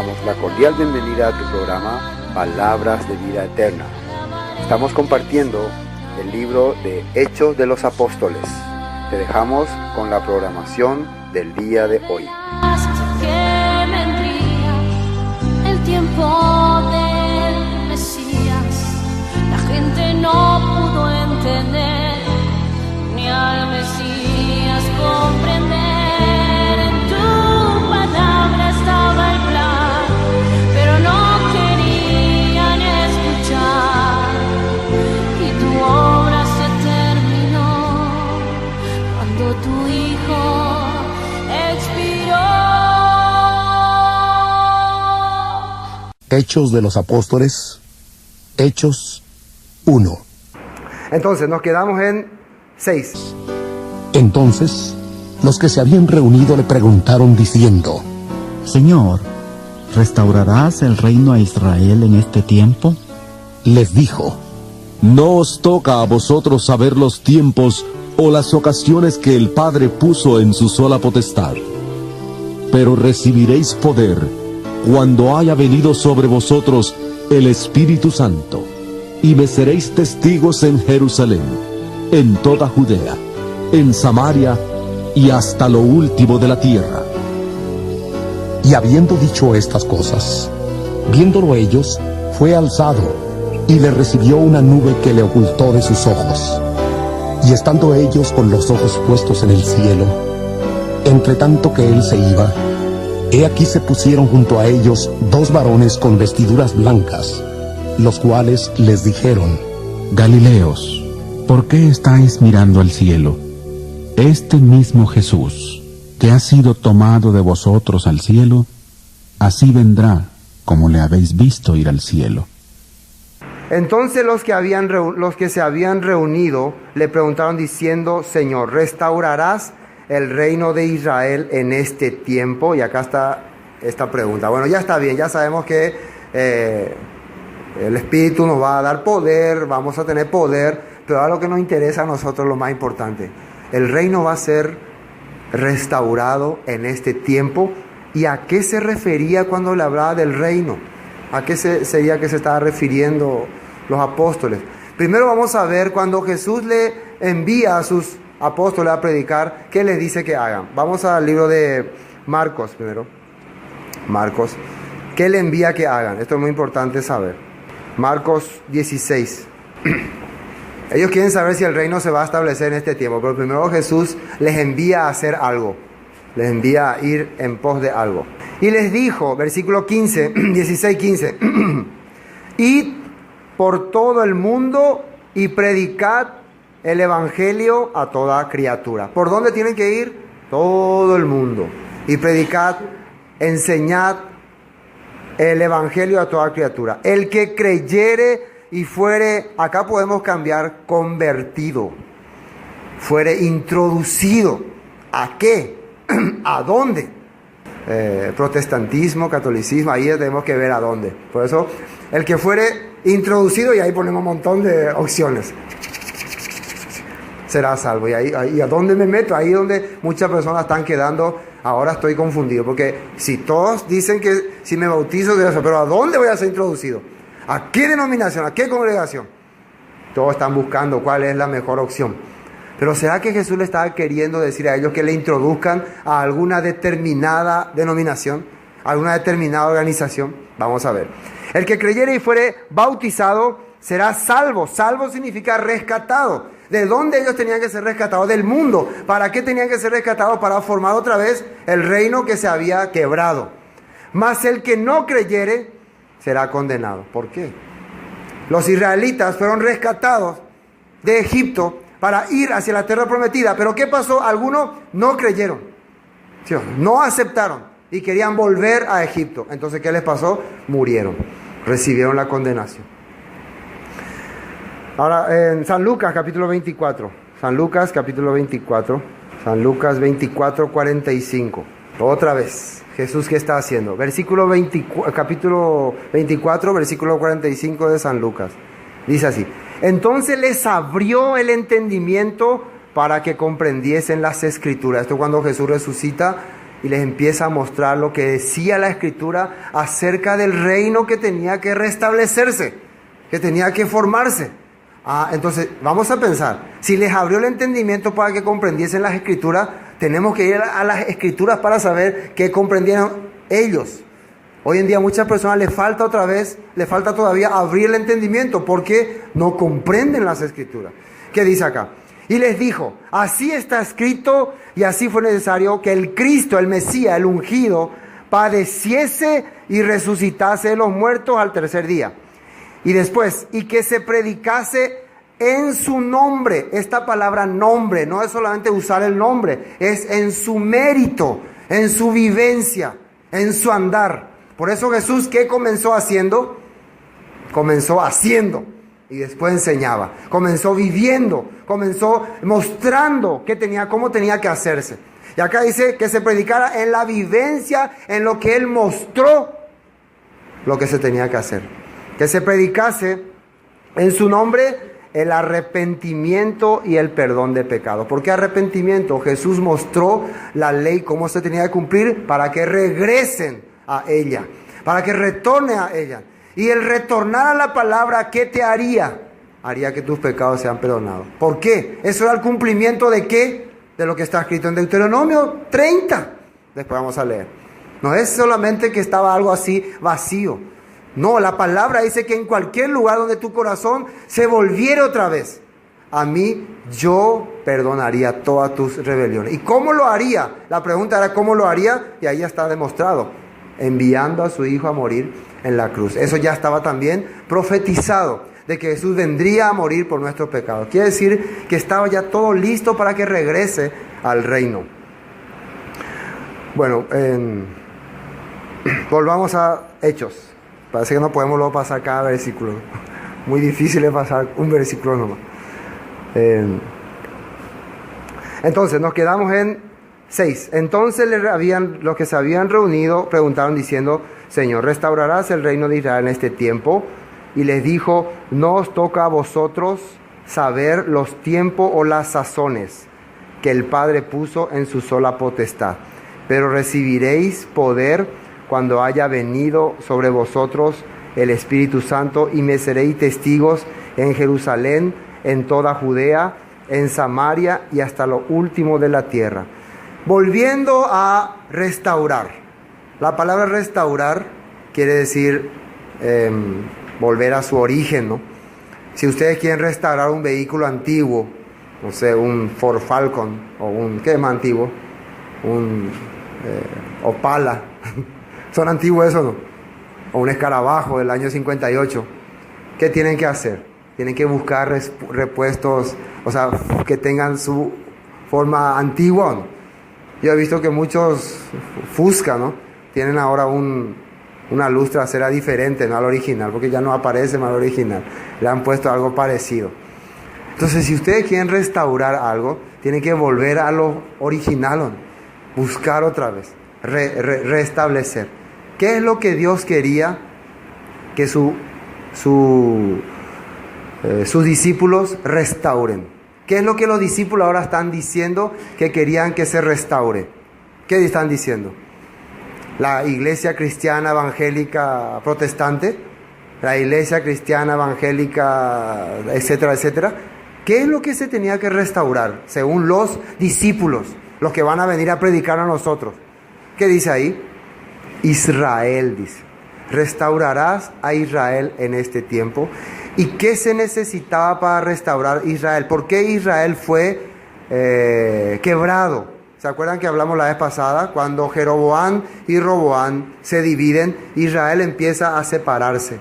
damos la cordial bienvenida a tu programa Palabras de Vida Eterna. Estamos compartiendo el libro de Hechos de los Apóstoles. Te dejamos con la programación del día de hoy. Que vendría el tiempo del Mesías, la gente no pudo entender ni al Mesías comprender. En tu palabra estaba el plan, pero no querían escuchar, y tu obra se terminó cuando tu Hijo expiró. Hechos de los Apóstoles, Hechos 1. Entonces nos quedamos en 6. Entonces, los que se habían reunido le preguntaron diciendo: Señor, ¿restaurarás el reino a Israel en este tiempo? Les dijo: No os toca a vosotros saber los tiempos o las ocasiones que el Padre puso en su sola potestad. Pero recibiréis poder cuando haya venido sobre vosotros el Espíritu Santo, y me seréis testigos en Jerusalén, en toda Judea, en Samaria y hasta lo último de la tierra. Y habiendo dicho estas cosas, viéndolo ellos, fue alzado, y le recibió una nube que le ocultó de sus ojos. Y estando ellos con los ojos puestos en el cielo, entre tanto que él se iba, he aquí se pusieron junto a ellos 2 varones con vestiduras blancas, los cuales les dijeron: Galileos, ¿por qué estáis mirando al cielo? Este mismo Jesús, que ha sido tomado de vosotros al cielo, así vendrá, como le habéis visto ir al cielo. Entonces los que se habían reunido le preguntaron diciendo: Señor, ¿restaurarás el reino de Israel en este tiempo? Y acá está esta pregunta. Bueno, ya está bien, ya sabemos que el Espíritu nos va a dar poder, vamos a tener poder, pero ahora lo que nos interesa a nosotros, lo más importante, el reino va a ser restaurado en este tiempo. ¿Y a qué se refería cuando le hablaba del reino? ¿A qué sería que se estaba refiriendo los apóstoles? Primero vamos a ver cuando Jesús le envía a sus apóstoles a predicar, ¿qué les dice que hagan? Vamos al libro de Marcos primero. Marcos, ¿qué le envía que hagan? Esto es muy importante saber. Marcos 16. Ellos quieren saber si el reino se va a establecer en este tiempo, pero primero Jesús les envía a hacer algo. Les envía a ir en pos de algo. Y les dijo, versículo 15, 16, 15, id por todo el mundo y predicad el evangelio a toda criatura. ¿Por dónde tienen que ir? Todo el mundo. Y predicad, enseñad el evangelio a toda criatura. El que creyere y fuere, acá podemos cambiar, convertido, fuere introducido. ¿A qué? ¿A dónde? Protestantismo, catolicismo, ahí tenemos que ver a dónde. Por eso, el que fuere introducido, y ahí ponemos un montón de opciones, será salvo. Y ahí ¿a dónde me meto? Ahí donde muchas personas están quedando. Ahora estoy confundido, porque si todos dicen que si me bautizo, pero ¿a dónde voy a ser introducido? ¿A qué denominación? ¿A qué congregación? Todos están buscando cuál es la mejor opción. Pero ¿será que Jesús le estaba queriendo decir a ellos que le introduzcan a alguna determinada denominación, alguna determinada organización? Vamos a ver. El que creyere y fuere bautizado será salvo. Salvo significa rescatado. ¿De dónde ellos tenían que ser rescatados? Del mundo. ¿Para qué tenían que ser rescatados? Para formar otra vez el reino que se había quebrado. Mas el que no creyere será condenado. ¿Por qué? Los israelitas fueron rescatados de Egipto para ir hacia la tierra prometida. ¿Pero qué pasó? Algunos no creyeron, ¿sí? No aceptaron y querían volver a Egipto. Entonces, ¿qué les pasó? Murieron, recibieron la condenación. Ahora, en San Lucas, capítulo 24. San Lucas, capítulo 24. San Lucas 24, 45. Otra vez, Jesús, ¿qué está haciendo? Capítulo 24, versículo 45 de San Lucas. Dice así: entonces les abrió el entendimiento para que comprendiesen las Escrituras. Esto cuando Jesús resucita y les empieza a mostrar lo que decía la Escritura acerca del reino que tenía que restablecerse, que tenía que formarse. Entonces, vamos a pensar, si les abrió el entendimiento para que comprendiesen las Escrituras, tenemos que ir a las Escrituras para saber qué comprendieron ellos. Hoy en día a muchas personas les falta todavía abrir el entendimiento porque no comprenden las Escrituras. ¿Qué dice acá? Y les dijo, así está escrito y así fue necesario que el Cristo, el Mesías, el ungido, padeciese y resucitase de los muertos al tercer día. Y después, y que se predicase en su nombre. Esta palabra nombre no es solamente usar el nombre, es en su mérito, en su vivencia, en su andar. Por eso Jesús, ¿qué comenzó haciendo? Comenzó haciendo y después enseñaba. Comenzó viviendo, comenzó mostrando cómo tenía que hacerse. Y acá dice que se predicara en la vivencia, en lo que Él mostró lo que se tenía que hacer. Que se predicase en su nombre el arrepentimiento y el perdón de pecados. ¿Por qué arrepentimiento? Jesús mostró la ley, cómo se tenía que cumplir para que regresen a ella, para que retorne a ella. Y el retornar a la palabra, ¿qué te haría? Haría que tus pecados sean perdonados. ¿Por qué? Eso era el cumplimiento de ¿qué? De lo que está escrito en Deuteronomio 30. Después vamos a leer. No es solamente que estaba algo así vacío. No, la palabra dice que en cualquier lugar donde tu corazón se volviera otra vez a mí, yo perdonaría todas tus rebeliones. ¿Y cómo lo haría? La pregunta era ¿cómo lo haría? Y ahí ya está demostrado. Enviando a su Hijo a morir en la cruz. Eso ya estaba también profetizado, de que Jesús vendría a morir por nuestros pecados. Quiere decir que estaba ya todo listo para que regrese al reino. Bueno, volvamos a Hechos. Parece que no podemos luego pasar cada versículo. Muy difícil es pasar un versículo nomás. Entonces nos quedamos en 6. Entonces los que se habían reunido preguntaron diciendo, Señor, ¿restaurarás el reino de Israel en este tiempo? Y les dijo, no os toca a vosotros saber los tiempos o las sazones que el Padre puso en su sola potestad, pero recibiréis poder cuando haya venido sobre vosotros el Espíritu Santo, y me seréis testigos en Jerusalén, en toda Judea, en Samaria y hasta lo último de la tierra. Volviendo a restaurar. La palabra restaurar quiere decir volver a su origen, ¿no? Si ustedes quieren restaurar un vehículo antiguo, no sé, un Ford Falcon o ¿qué es más antiguo? Un Opala. ¿Son antiguos eso, no? O un escarabajo del año 58. ¿Qué tienen que hacer? Tienen que buscar repuestos, o sea, que tengan su forma antigua, ¿no? Yo he visto que muchos Fusca, ¿no? Tienen ahora una luz trasera diferente, no al original, porque ya no aparece más al original. Le han puesto algo parecido. Entonces, si ustedes quieren restaurar algo, tienen que volver a lo original, ¿no? Buscar otra vez, restablecer. ¿Qué es lo que Dios quería que sus discípulos restauren? ¿Qué es lo que los discípulos ahora están diciendo que querían que se restaure? ¿Qué están diciendo? La iglesia cristiana evangélica protestante, la iglesia cristiana evangélica, etcétera, etcétera. ¿Qué es lo que se tenía que restaurar según los discípulos, los que van a venir a predicar a nosotros? ¿Qué dice ahí? Israel, dice. Restaurarás a Israel en este tiempo. ¿Y qué se necesitaba para restaurar Israel? ¿Por qué Israel fue quebrado? ¿Se acuerdan que hablamos la vez pasada? Cuando Jeroboam y Roboam se dividen, Israel empieza a separarse.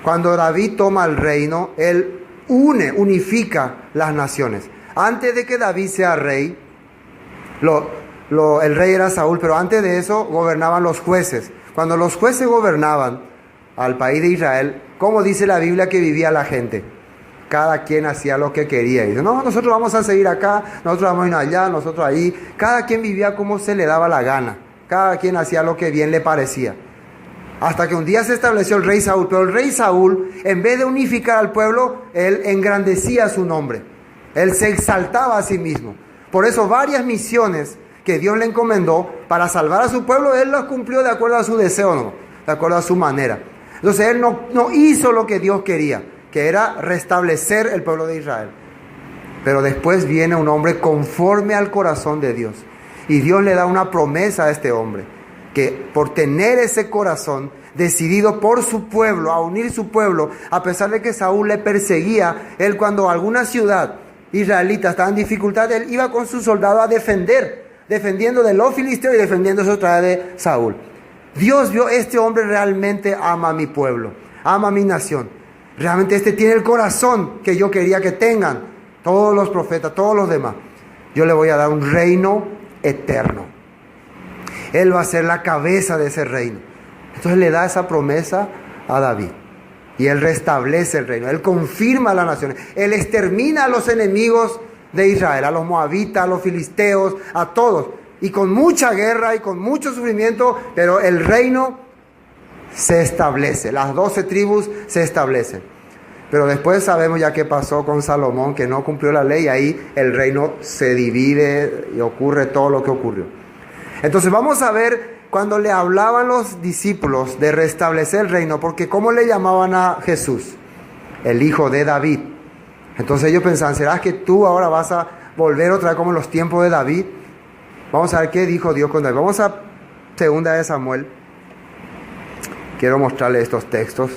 Cuando David toma el reino, él unifica las naciones. Antes de que David sea rey, el rey era Saúl, pero antes de eso gobernaban los jueces. Cuando los jueces gobernaban al país de Israel, ¿cómo dice la Biblia que vivía la gente? Cada quien hacía lo que quería. Y dice, no, nosotros vamos a seguir acá, nosotros vamos a ir allá, nosotros ahí. Cada quien vivía como se le daba la gana. Cada quien hacía lo que bien le parecía. Hasta que un día se estableció el rey Saúl. Pero el rey Saúl, en vez de unificar al pueblo, él engrandecía su nombre. Él se exaltaba a sí mismo. Por eso varias misiones que Dios le encomendó para salvar a su pueblo, Él los cumplió de acuerdo a su deseo, no, de acuerdo a su manera. Entonces Él no hizo lo que Dios quería, que era restablecer el pueblo de Israel. Pero después viene un hombre conforme al corazón de Dios. Y Dios le da una promesa a este hombre, que por tener ese corazón decidido por su pueblo, a unir su pueblo, a pesar de que Saúl le perseguía, él cuando alguna ciudad israelita estaba en dificultad, él iba con sus soldados a defendiendo de los filisteos y defendiéndose otra vez de Saúl. Dios vio, este hombre realmente ama a mi pueblo, ama a mi nación. Realmente este tiene el corazón que yo quería que tengan todos los profetas, todos los demás. Yo le voy a dar un reino eterno. Él va a ser la cabeza de ese reino. Entonces le da esa promesa a David. Y él restablece el reino. Él confirma a las naciones. Él extermina a los enemigos de Israel, a los moabitas, a los filisteos, a todos. Y con mucha guerra y con mucho sufrimiento, pero el reino se establece. Las 12 tribus se establecen. Pero después sabemos ya qué pasó con Salomón, que no cumplió la ley. Y ahí el reino se divide y ocurre todo lo que ocurrió. Entonces vamos a ver cuando le hablaban los discípulos de restablecer el reino, porque ¿cómo le llamaban a Jesús? El hijo de David. Entonces ellos pensaban, ¿será que tú ahora vas a volver otra vez como en los tiempos de David? Vamos a ver qué dijo Dios con David. Vamos a 2 de Samuel. Quiero mostrarle estos textos.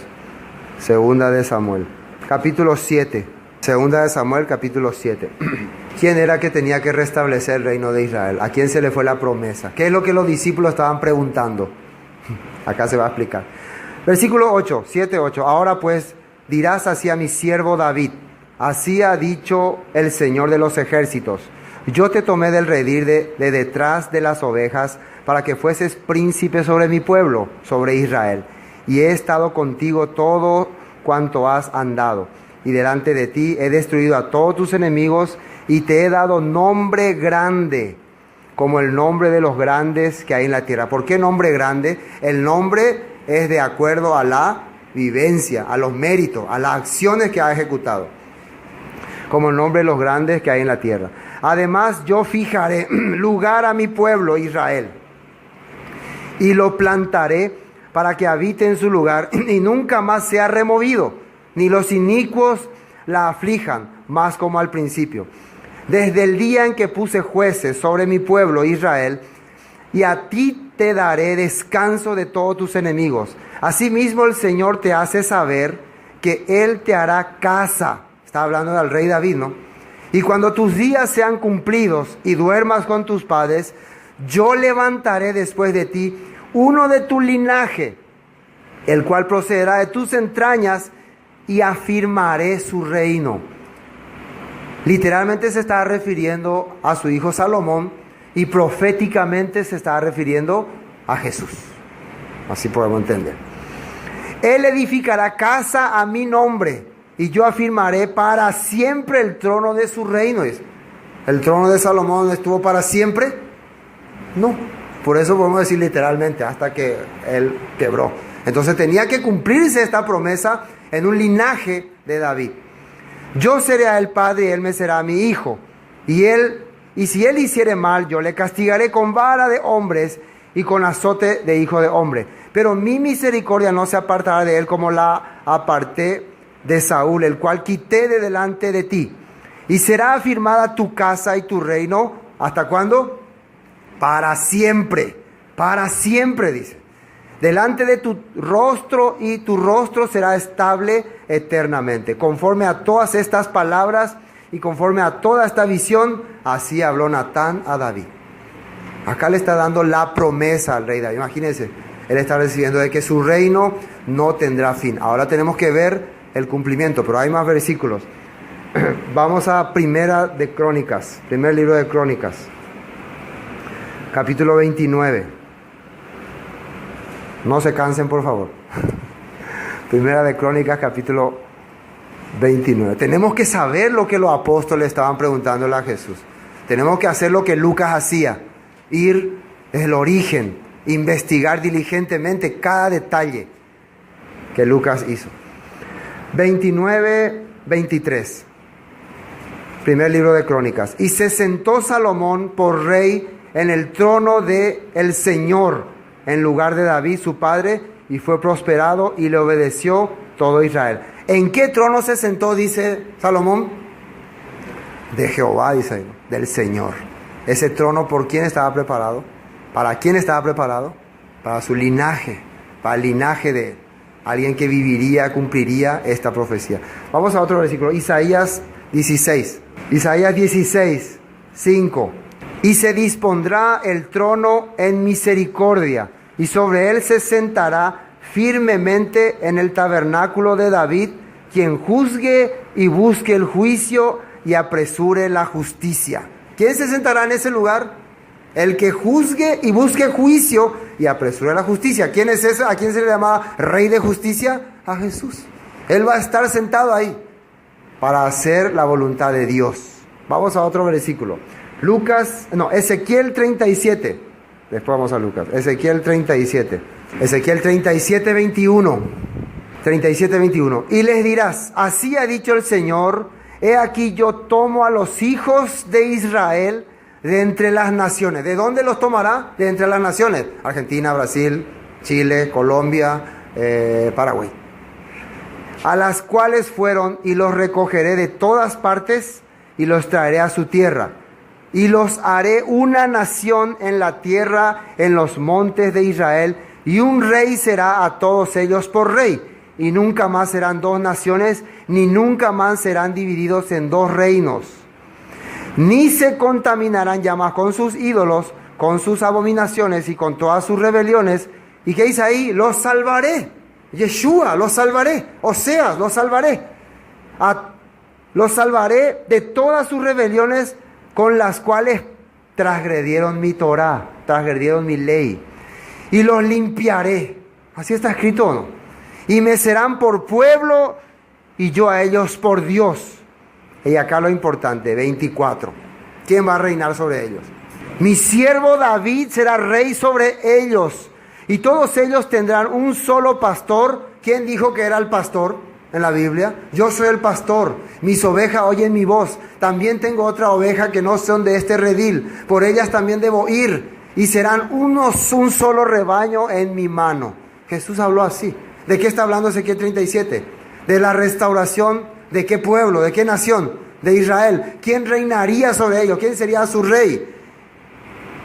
2 de Samuel, capítulo 7. 2 de Samuel, capítulo 7. ¿Quién era que tenía que restablecer el reino de Israel? ¿A quién se le fue la promesa? ¿Qué es lo que los discípulos estaban preguntando? Acá se va a explicar. Versículo 8, 7, 8. Ahora pues dirás así a mi siervo David: así ha dicho el Señor de los ejércitos: yo te tomé del redil de detrás de las ovejas para que fueses príncipe sobre mi pueblo, sobre Israel. Y he estado contigo todo cuanto has andado. Y delante de ti he destruido a todos tus enemigos y te he dado nombre grande, como el nombre de los grandes que hay en la tierra. ¿Por qué nombre grande? El nombre es de acuerdo a la vivencia, a los méritos, a las acciones que ha ejecutado. Como el nombre de los grandes que hay en la tierra. Además, yo fijaré lugar a mi pueblo Israel y lo plantaré para que habite en su lugar y nunca más sea removido, ni los inicuos la aflijan, más como al principio. Desde el día en que puse jueces sobre mi pueblo Israel, y a ti te daré descanso de todos tus enemigos. Asimismo el Señor te hace saber que Él te hará casa. Está hablando del rey David, ¿no? Y cuando tus días sean cumplidos y duermas con tus padres, yo levantaré después de ti uno de tu linaje, el cual procederá de tus entrañas, y afirmaré su reino. Literalmente se está refiriendo a su hijo Salomón, y proféticamente se está refiriendo a Jesús. Así podemos entender. Él edificará casa a mi nombre, y yo afirmaré para siempre el trono de su reino. ¿El trono de Salomón estuvo para siempre? No. Por eso podemos decir literalmente, hasta que él quebró. Entonces tenía que cumplirse esta promesa en un linaje de David. Yo seré a él padre y él me será mi hijo. Y si él hiciere mal, yo le castigaré con vara de hombres y con azote de hijo de hombre. Pero mi misericordia no se apartará de él como la aparté de Saúl, el cual quité de delante de ti. Y será afirmada tu casa y tu reino, ¿hasta cuándo? Para siempre, dice. Delante de tu rostro, y tu rostro será estable eternamente. Conforme a todas estas palabras y conforme a toda esta visión, así habló Natán a David. Acá le está dando la promesa al rey David. Imagínense, él está recibiendo de que su reino no tendrá fin. Ahora tenemos que ver el cumplimiento, pero hay más versículos. Vamos a Primera de Crónicas, primer libro de Crónicas, capítulo 29. No se cansen, por favor. Primera de Crónicas, capítulo 29. Tenemos que saber lo que los apóstoles estaban preguntándole a Jesús. Tenemos que hacer lo que Lucas hacía. Ir desde el origen, investigar diligentemente cada detalle que Lucas hizo. 29, 23. Primer libro de Crónicas. Y se sentó Salomón por rey en el trono de el Señor, en lugar de David, su padre, y fue prosperado y le obedeció todo Israel. ¿En qué trono se sentó, dice Salomón? De Jehová, dice, del Señor. Ese trono, ¿por quién estaba preparado? ¿Para quién estaba preparado? Para su linaje, para el linaje de alguien que viviría, cumpliría esta profecía. Vamos a otro versículo, Isaías 16. Isaías 16, 5. Y se dispondrá el trono en misericordia, y sobre él se sentará firmemente en el tabernáculo de David, quien juzgue y busque el juicio y apresure la justicia. ¿Quién se sentará en ese lugar? El que juzgue y busque juicio y apresure la justicia. ¿Quién es ese? ¿A quién se le llamaba Rey de Justicia? A Jesús. Él va a estar sentado ahí para hacer la voluntad de Dios. Vamos a otro versículo. Ezequiel 37. Después vamos a Lucas. Ezequiel 37. Ezequiel 37, 21. 37, 21. Y les dirás, así ha dicho el Señor, he aquí yo tomo a los hijos de Israel de entre las naciones. ¿De dónde los tomará? De entre las naciones. Argentina, Brasil, Chile, Colombia, Paraguay. A las cuales fueron, y los recogeré de todas partes y los traeré a su tierra. Y los haré una nación en la tierra, en los montes de Israel, y un rey será a todos ellos por rey. Y nunca más serán dos naciones, ni nunca más serán divididos en dos reinos. Ni se contaminarán ya más con sus ídolos, con sus abominaciones y con todas sus rebeliones. ¿Y qué dice ahí? Los salvaré. Yeshua, los salvaré. Oseas, los salvaré. Los salvaré de todas sus rebeliones con las cuales transgredieron mi Torah, transgredieron mi ley. Y los limpiaré. Así está escrito, ¿no? Y me serán por pueblo y yo a ellos por Dios. Y acá lo importante, 24. ¿Quién va a reinar sobre ellos? Mi siervo David será rey sobre ellos. Y todos ellos tendrán un solo pastor. ¿Quién dijo que era el pastor en la Biblia? Yo soy el pastor. Mis ovejas oyen mi voz. También tengo otra oveja que no son de este redil. Por ellas también debo ir. Y serán un solo rebaño en mi mano. Jesús habló así. ¿De qué está hablando Ezequiel 37? De la restauración. ¿De qué pueblo? ¿De qué nación? De Israel. ¿Quién reinaría sobre ellos? ¿Quién sería su rey?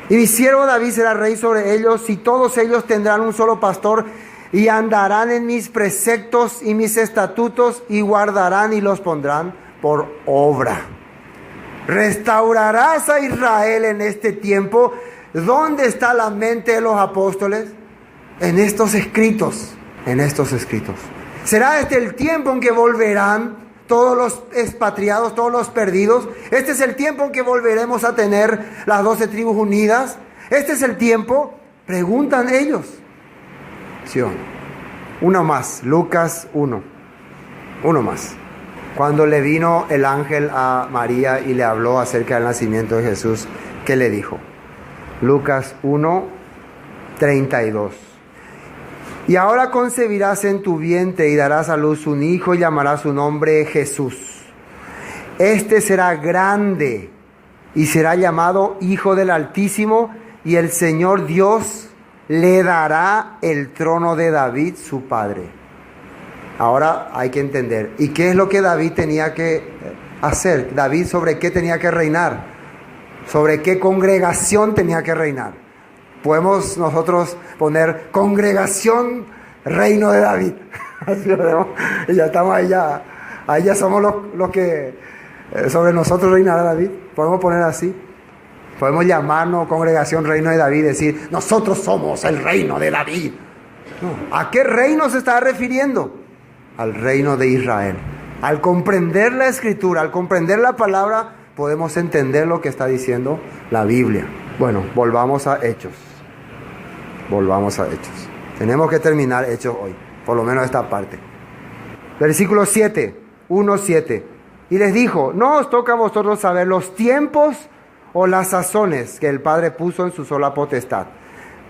Y mi siervo David será rey sobre ellos, y todos ellos tendrán un solo pastor, y andarán en mis preceptos y mis estatutos, y guardarán y los pondrán por obra. ¿Restaurarás a Israel en este tiempo? ¿Dónde está la mente de los apóstoles? En estos escritos. En estos escritos. ¿Será este el tiempo en que volverán todos los expatriados, todos los perdidos? ¿Este es el tiempo en que volveremos a tener las 12 tribus unidas? ¿Este es el tiempo? Preguntan ellos. Sí. Uno más, Lucas 1. Uno más. Cuando le vino el ángel a María y le habló acerca del nacimiento de Jesús, ¿qué le dijo? Lucas 1, 32. Y ahora concebirás en tu vientre y darás a luz un hijo y llamarás su nombre Jesús. Este será grande y será llamado Hijo del Altísimo, y el Señor Dios le dará el trono de David, su padre. Ahora hay que entender. ¿Y qué es lo que David tenía que hacer? David, ¿sobre qué tenía que reinar? ¿Sobre qué congregación tenía que reinar? Podemos nosotros poner congregación reino de David. Así lo vemos. Y ya estamos ahí ya somos los que sobre nosotros reinará David. Podemos poner así. Podemos llamarnos congregación reino de David, decir, nosotros somos el reino de David. No. ¿A qué reino se está refiriendo? Al reino de Israel. Al comprender la escritura, al comprender la palabra, podemos entender lo que está diciendo la Biblia. Bueno, volvamos a Hechos. Volvamos a Hechos. Tenemos que terminar Hechos hoy, por lo menos esta parte. Versículo 7, 1:7. Y les dijo, no os toca a vosotros saber los tiempos o las sazones que el Padre puso en su sola potestad.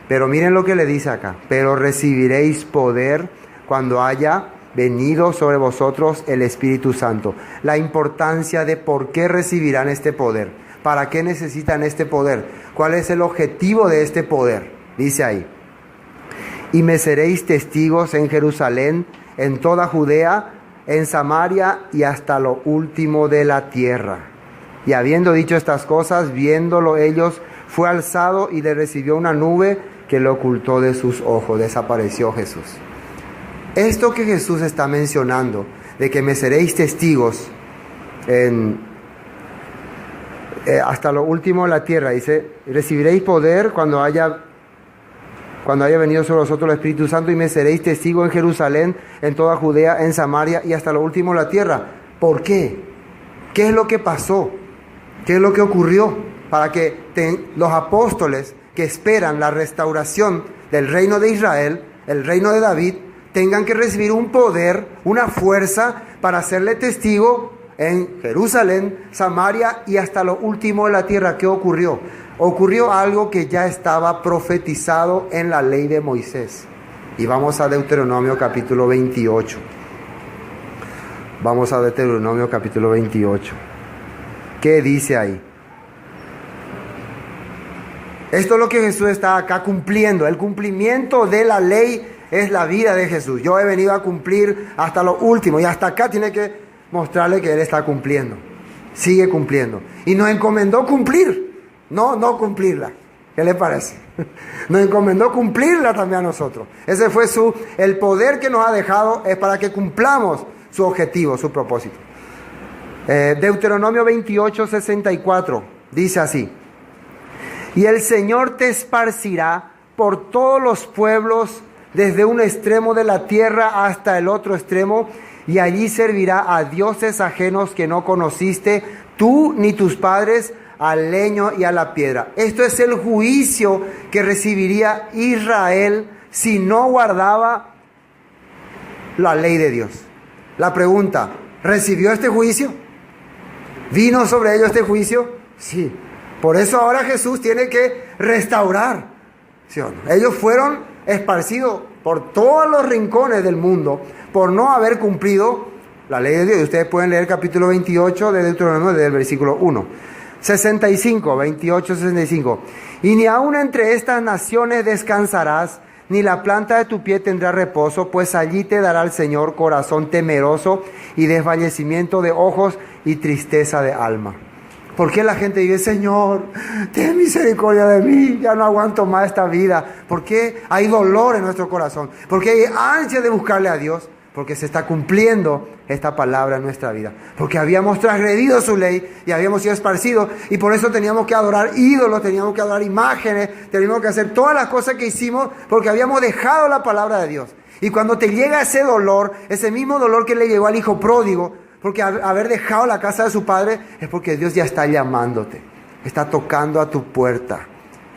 Pero miren lo que le dice acá. Pero recibiréis poder cuando haya venido sobre vosotros el Espíritu Santo. La importancia de por qué recibirán este poder. ¿Para qué necesitan este poder? ¿Cuál es el objetivo de este poder? Dice ahí: y me seréis testigos en Jerusalén, en toda Judea, en Samaria y hasta lo último de la tierra. Y habiendo dicho estas cosas, viéndolo ellos, fue alzado y le recibió una nube que lo ocultó de sus ojos. Desapareció Jesús. Esto que Jesús está mencionando, de que me seréis testigos hasta lo último de la tierra, dice: recibiréis poder cuando haya venido sobre vosotros el Espíritu Santo, y me seréis testigos en Jerusalén, en toda Judea, en Samaria y hasta lo último de la tierra. ¿Por qué? ¿Qué es lo que pasó? ¿Qué es lo que ocurrió? Para que los apóstoles que esperan la restauración del reino de Israel, el reino de David, tengan que recibir un poder, una fuerza para hacerle testigo en Jerusalén, Samaria y hasta lo último de la tierra. ¿Qué ocurrió? Ocurrió algo que ya estaba profetizado en la ley de Moisés. Y vamos a Deuteronomio capítulo 28. Vamos a Deuteronomio capítulo 28. ¿Qué dice ahí? Esto es lo que Jesús está acá cumpliendo. El cumplimiento de la ley es la vida de Jesús. Yo he venido a cumplir hasta lo último, y hasta acá tiene que mostrarle que Él está cumpliendo. Sigue cumpliendo. Y nos encomendó cumplir, no cumplirla. ¿Qué le parece? Nos encomendó cumplirla también a nosotros. Ese fue el poder que nos ha dejado, es para que cumplamos su objetivo, su propósito. Deuteronomio 28, 64 dice así: y el Señor te esparcirá por todos los pueblos, desde un extremo de la tierra hasta el otro extremo, y allí servirá a dioses ajenos que no conociste, tú ni tus padres, al leño y a la piedra. Esto es el juicio que recibiría Israel si no guardaba la ley de Dios. La pregunta: ¿recibió este juicio? ¿Vino sobre ellos este juicio? Sí. Por eso ahora Jesús tiene que restaurar, ¿sí o no? Ellos fueron esparcidos por todos los rincones del mundo por no haber cumplido la ley de Dios. Y ustedes pueden leer el capítulo 28 de Deuteronomio desde el versículo 1. 65, 28, 65. Y ni aun entre estas naciones descansarás, ni la planta de tu pie tendrá reposo, pues allí te dará el Señor corazón temeroso y desfallecimiento de ojos y tristeza de alma. ¿Por qué la gente dice: Señor, ten misericordia de mí, ya no aguanto más esta vida? ¿Por qué hay dolor en nuestro corazón? ¿Por qué hay ansia de buscarle a Dios? Porque se está cumpliendo esta palabra en nuestra vida. Porque habíamos transgredido su ley y habíamos sido esparcidos, y por eso teníamos que adorar ídolos, teníamos que adorar imágenes, teníamos que hacer todas las cosas que hicimos porque habíamos dejado la palabra de Dios. Y cuando te llega ese dolor, ese mismo dolor que le llegó al hijo pródigo, porque haber dejado la casa de su padre, es porque Dios ya está llamándote, está tocando a tu puerta.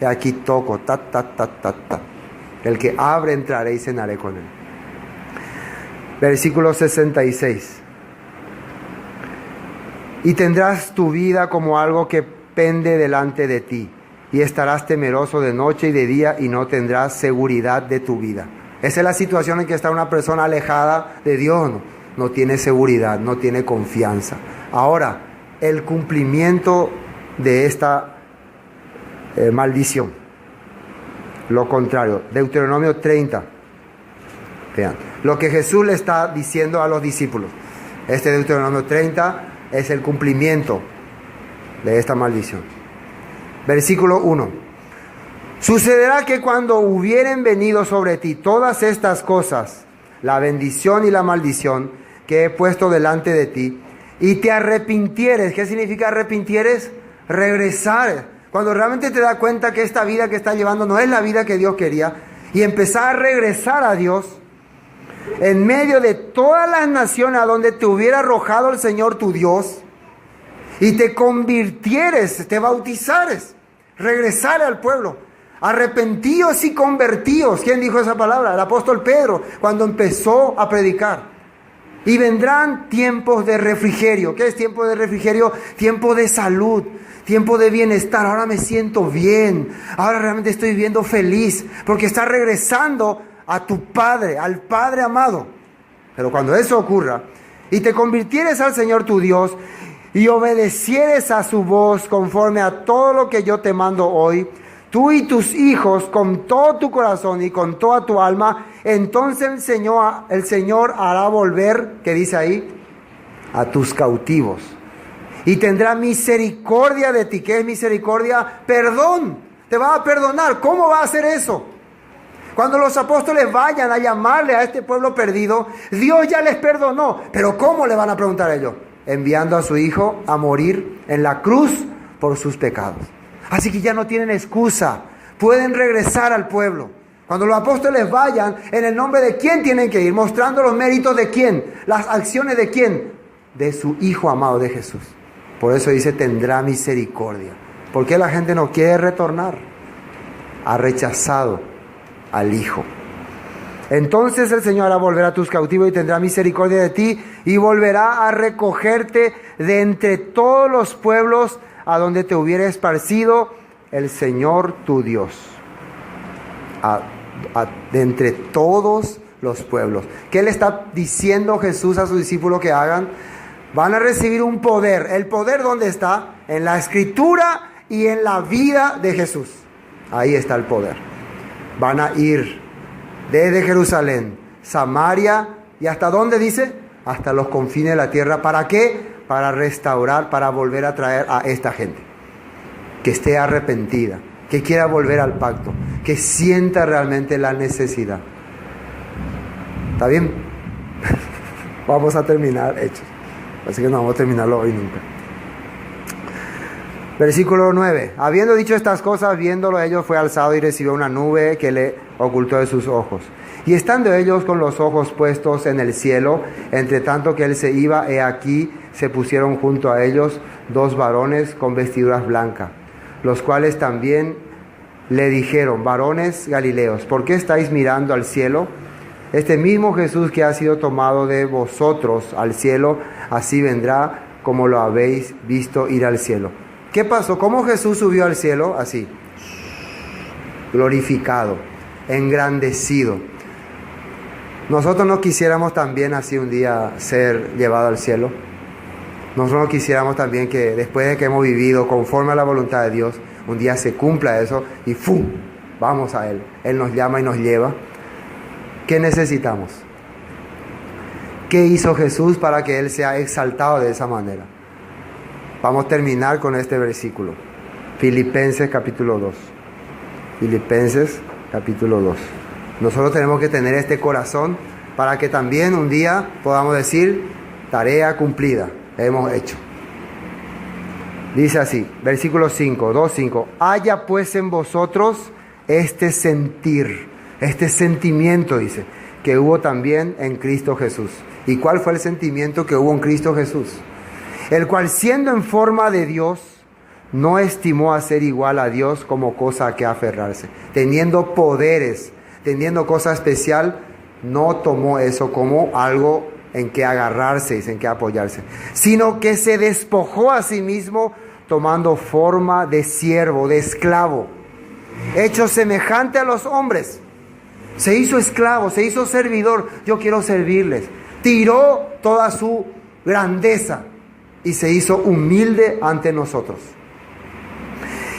Y aquí toco, ta. El que abre, entraré y cenaré con él. Versículo 66. Y tendrás tu vida como algo que pende delante de ti, y estarás temeroso de noche y de día, y no tendrás seguridad de tu vida. Esa es la situación en que está una persona alejada de Dios. No tiene seguridad, no tiene confianza. Ahora, el cumplimiento de esta maldición. Lo contrario, Deuteronomio 30. Vean, lo que Jesús le está diciendo a los discípulos. Este Deuteronomio 30 es el cumplimiento de esta maldición. Versículo 1. Sucederá que cuando hubieren venido sobre ti todas estas cosas, la bendición y la maldición que he puesto delante de ti, y te arrepintieres. ¿Qué significa arrepintieres? Regresar. Cuando realmente te das cuenta que esta vida que estás llevando no es la vida que Dios quería, y empezar a regresar a Dios, en medio de todas las naciones a donde te hubiera arrojado el Señor tu Dios, y te convirtieres, te bautizares, regresar al pueblo. Arrepentíos y convertíos. ¿Quién dijo esa palabra? El apóstol Pedro, cuando empezó a predicar. Y vendrán tiempos de refrigerio. ¿Qué es tiempo de refrigerio? Tiempo de salud, tiempo de bienestar. Ahora me siento bien, ahora realmente estoy viviendo feliz, porque estás regresando a tu Padre, al Padre amado. Pero cuando eso ocurra, y te convirtieres al Señor tu Dios, y obedecieres a su voz conforme a todo lo que yo te mando hoy, tú y tus hijos con todo tu corazón y con toda tu alma, entonces el Señor hará volver, ¿qué dice ahí? A tus cautivos. Y tendrá misericordia de ti. ¿Qué es misericordia? Perdón. Te va a perdonar. ¿Cómo va a hacer eso? Cuando los apóstoles vayan a llamarle a este pueblo perdido, Dios ya les perdonó. Pero ¿cómo le van a preguntar a ellos? Enviando a su Hijo a morir en la cruz por sus pecados. Así que ya no tienen excusa. Pueden regresar al pueblo. Cuando los apóstoles vayan, ¿en el nombre de quién tienen que ir? Mostrando los méritos de quién. Las acciones de quién. De su Hijo amado, de Jesús. Por eso dice, tendrá misericordia. ¿Por qué la gente no quiere retornar? Ha rechazado al Hijo. Entonces el Señor hará volver a tus cautivos y tendrá misericordia de ti y volverá a recogerte de entre todos los pueblos a donde te hubiera esparcido el Señor tu Dios. De entre todos los pueblos. ¿Qué le está diciendo Jesús a sus discípulos que hagan? Van a recibir un poder. ¿El poder dónde está? En la Escritura y en la vida de Jesús. Ahí está el poder. Van a ir desde Jerusalén, Samaria y ¿hasta dónde dice? Hasta los confines de la tierra. ¿Para qué? Para restaurar, para volver a traer a esta gente. Que esté arrepentida, que quiera volver al pacto, que sienta realmente la necesidad. ¿Está bien? Vamos a terminar Hechos. Así que no vamos a terminarlo hoy nunca. Versículo 9. Habiendo dicho estas cosas, viéndolo ellos, fue alzado y recibió una nube que le ocultó de sus ojos. Y estando ellos con los ojos puestos en el cielo, entre tanto que él se iba, he aquí, se pusieron junto a ellos 2 varones con vestiduras blancas, los cuales también le dijeron, varones galileos, ¿por qué estáis mirando al cielo? Este mismo Jesús que ha sido tomado de vosotros al cielo, así vendrá como lo habéis visto ir al cielo. ¿Qué pasó? ¿Cómo Jesús subió al cielo? Así, glorificado, engrandecido. Nosotros no quisiéramos también así un día ser llevados al cielo. Nosotros no quisiéramos también que después de que hemos vivido conforme a la voluntad de Dios, un día se cumpla eso y ¡fum! Vamos a Él. Él nos llama y nos lleva. ¿Qué necesitamos? ¿Qué hizo Jesús para que Él sea exaltado de esa manera? Vamos a terminar con este versículo. Filipenses capítulo 2. Filipenses capítulo 2. Nosotros tenemos que tener este corazón para que también un día podamos decir, tarea cumplida, hemos hecho. Dice así, versículo 5, 2:5. Haya pues en vosotros este sentir, este sentimiento, dice, que hubo también en Cristo Jesús. ¿Y cuál fue el sentimiento que hubo en Cristo Jesús? El cual, siendo en forma de Dios, no estimó a ser igual a Dios como cosa a que aferrarse. Teniendo poderes, teniendo cosa especial, no tomó eso como algo en que agarrarse y en que apoyarse, sino que se despojó a sí mismo, tomando forma de siervo, de esclavo, hecho semejante a los hombres. Se hizo esclavo, se hizo servidor. Yo quiero servirles. Tiró toda su grandeza y se hizo humilde ante nosotros.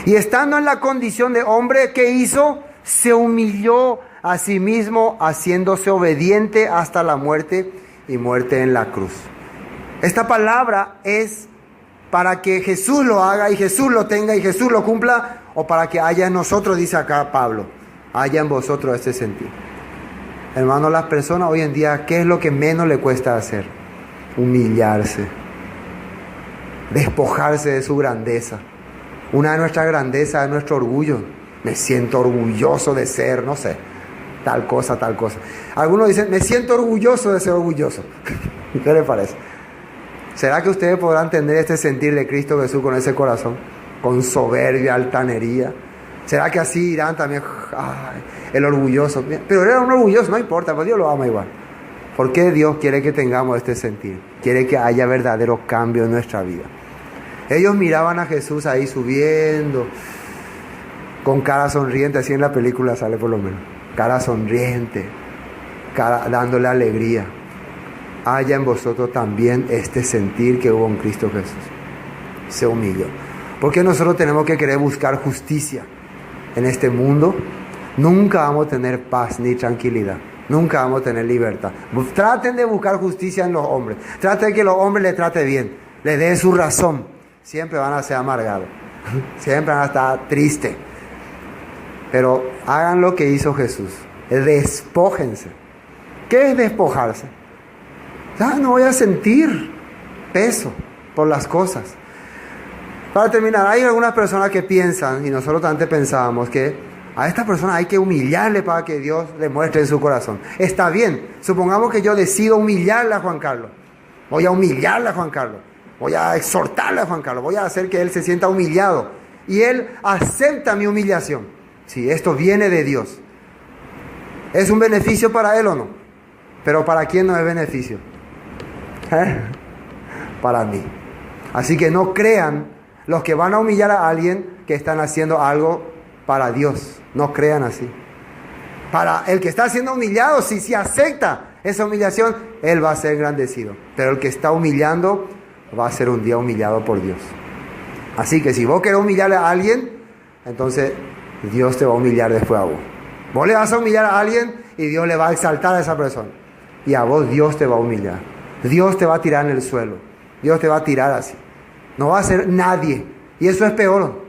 Y estando en la condición de hombre, ¿qué hizo? Se humilló a sí mismo, haciéndose obediente hasta la muerte y muerte en la cruz. Esta palabra es para que Jesús lo haga y Jesús lo tenga y Jesús lo cumpla, o para que haya en nosotros, dice acá Pablo, haya en vosotros este sentido. Hermanos, las personas hoy en día, ¿qué es lo que menos le cuesta hacer? Humillarse, despojarse de su grandeza. Una de nuestras grandezas es nuestro orgullo. Me siento orgulloso de ser, no sé, tal cosa, tal cosa. Algunos dicen, me siento orgulloso de ser orgulloso. ¿Qué les parece? ¿Será que ustedes podrán tener este sentir de Cristo Jesús con ese corazón? Con soberbia, altanería. ¿Será que así irán también? Ay, el orgulloso. Pero era un orgulloso, no importa, pues Dios lo ama igual. ¿Por qué Dios quiere que tengamos este sentir? Quiere que haya verdadero cambio en nuestra vida. Ellos miraban a Jesús ahí subiendo, con cara sonriente, así en la película sale por lo menos. Cara sonriente, cara dándole alegría. Haya en vosotros también este sentir que hubo en Cristo Jesús. se humilló. ¿Por qué nosotros tenemos que querer buscar justicia en este mundo? Nunca vamos a tener paz ni tranquilidad. Nunca vamos a tener libertad. Traten de buscar justicia en los hombres. Traten de que los hombres les traten bien. Les den su razón. Siempre van a ser amargados. Siempre van a estar tristes. Pero hagan lo que hizo Jesús. Despójense. ¿Qué es despojarse? No voy a sentir peso por las cosas. Para terminar, hay algunas personas que piensan, y nosotros antes pensábamos, que a esta persona hay que humillarle para que Dios le muestre en su corazón. Está bien, supongamos que yo decido humillarle a Juan Carlos. Voy a humillarle a Juan Carlos. Voy a exhortarle a Juan Carlos. Voy a hacer que él se sienta humillado. Y él acepta mi humillación. Sí, esto viene de Dios. ¿Es un beneficio para él o no? Pero ¿para quién no es beneficio? Para mí. Así que no crean los que van a humillar a alguien que están haciendo algo para Dios. No crean así. Para el que está siendo humillado, si acepta esa humillación, él va a ser engrandecido. Pero el que está humillando va a ser un día humillado por Dios. Así que si vos querés humillarle a alguien, entonces Dios te va a humillar después a vos. Vos le vas a humillar a alguien y Dios le va a exaltar a esa persona. Y a vos Dios te va a humillar. Dios te va a tirar en el suelo. Dios te va a tirar así. No va a ser nadie. Y eso es peor.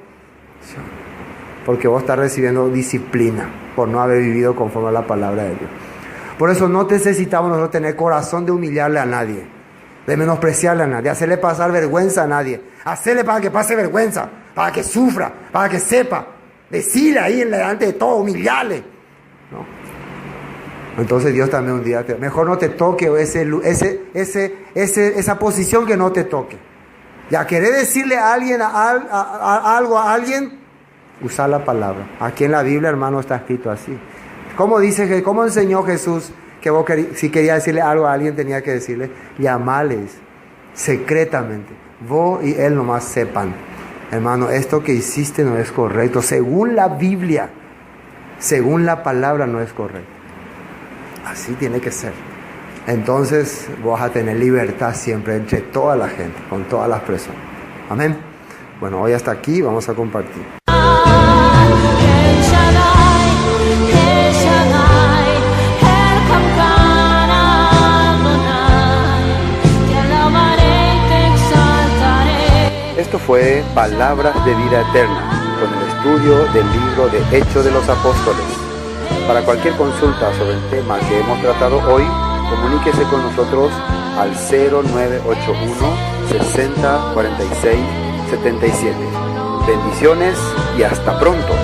Porque vos estás recibiendo disciplina por no haber vivido conforme a la palabra de Dios. Por eso no necesitamos nosotros tener corazón de humillarle a nadie, de menospreciarle a nadie, de hacerle pasar vergüenza a nadie. Hacerle para que pase vergüenza, para que sufra, para que sepa. Decirle ahí delante de todo, humillarle. ¿No? Entonces Dios también un día, mejor no te toque esa posición que no te toque. Ya querer decirle a alguien algo a alguien, usar la palabra. Aquí en la Biblia, hermano, está escrito así. ¿Cómo enseñó Jesús que si quería decirle algo a alguien tenía que decirle? Llamarles secretamente. Vos y él nomás sepan. Hermano, esto que hiciste no es correcto. Según la Biblia, según la palabra no es correcto. Así tiene que ser. Entonces vas a tener libertad siempre entre toda la gente, con todas las personas. Amén. Bueno, hoy hasta aquí vamos a compartir. Esto fue Palabras de Vida Eterna, con el estudio del libro de Hechos de los Apóstoles. Para cualquier consulta sobre el tema que hemos tratado hoy, comuníquese con nosotros al 0981 60 46 77. Bendiciones y hasta pronto.